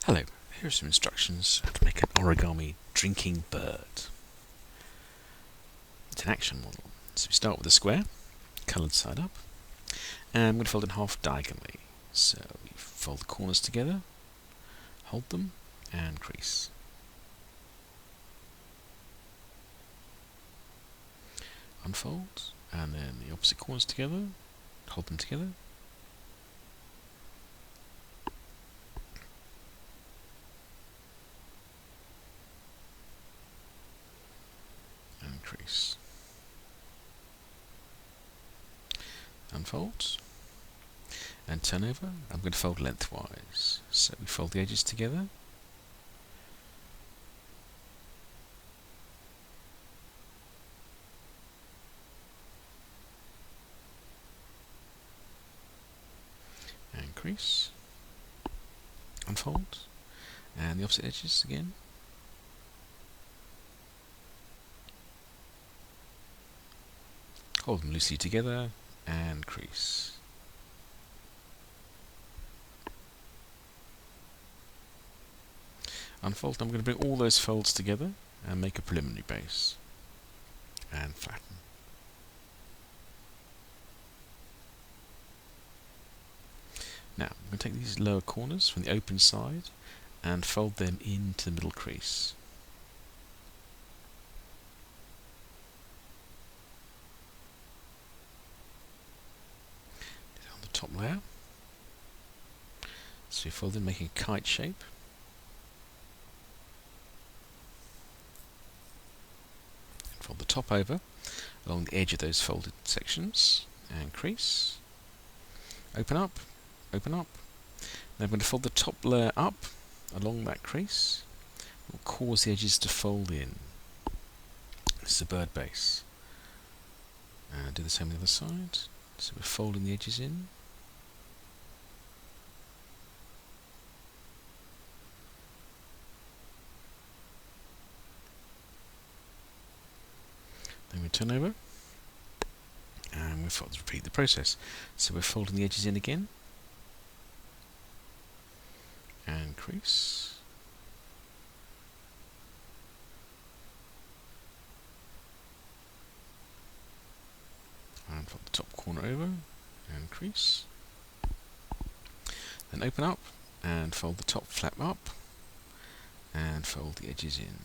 Hello, here are some instructions how to make an origami drinking bird. It's an action model. So we start with a square, coloured side up, and I'm going to fold it in half diagonally. So we fold the corners together, hold them, and crease. Unfold, and then the opposite corners together, hold them together, and crease. Unfold, and turn over. I'm going to fold lengthwise. So we fold the edges together, and crease. Unfold, and the opposite edges again. Hold them loosely together and crease. Unfold. I'm going to bring all those folds together and make a preliminary base and flatten. Now I'm going to take these lower corners from the open side and fold them into the middle crease. On the top layer, so we fold them making a kite shape. Fold the top over along the edge of those folded sections and crease. Open up, open up. Then I'm going to fold the top layer up along that crease. It will cause the edges to fold in. This is a bird base. And do the same on the other side. So we're folding the edges in. Then we turn over, and we repeat the process. So we're folding the edges in again, and crease, and fold the top corner over, and crease. Then open up, and fold the top flap up, and fold the edges in.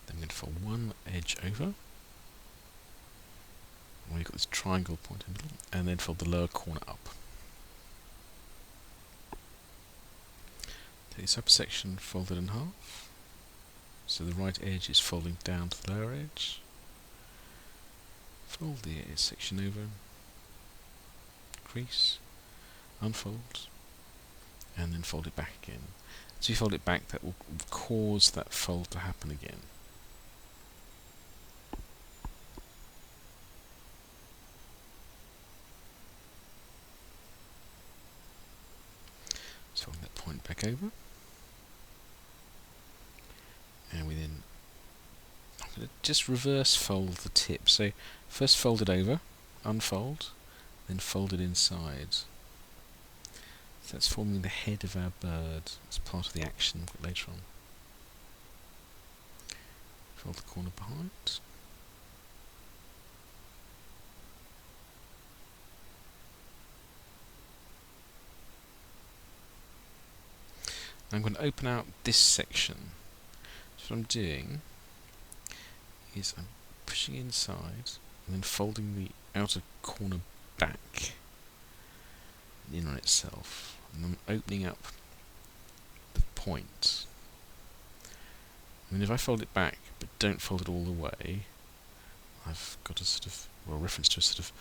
I'm going to fold one edge over, where you've got this triangle point in the middle, and then fold the lower corner up. Take this upper section, fold it in half, so the right edge is folding down to the lower edge. Fold the section over, crease, unfold, and then fold it back again. As you fold it back, that will cause that fold to happen again. So fold that point back over, and we then I'm going to just reverse fold the tip. So first fold it over, unfold, then fold it inside. So that's forming the head of our bird as part of the action later on. Fold the corner behind. I'm going to open out this section. So what I'm doing is I'm pushing inside and then folding the outer corner back in on itself, and I'm opening up the point. And if I fold it back but don't fold it all the way, I've got a sort of, well, reference to a sort of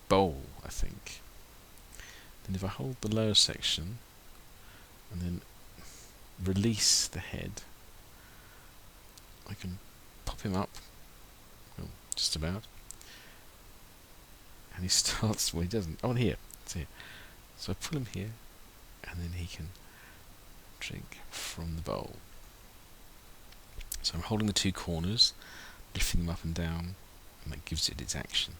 bowl, I think. Then if I hold the lower section and then release the head, I can pop him up, well, just about, And he starts, well, he doesn't. Oh, here. It's here. So I pull him here, and then he can drink from the bowl. So I'm holding the two corners, lifting them up and down, and that gives it its action.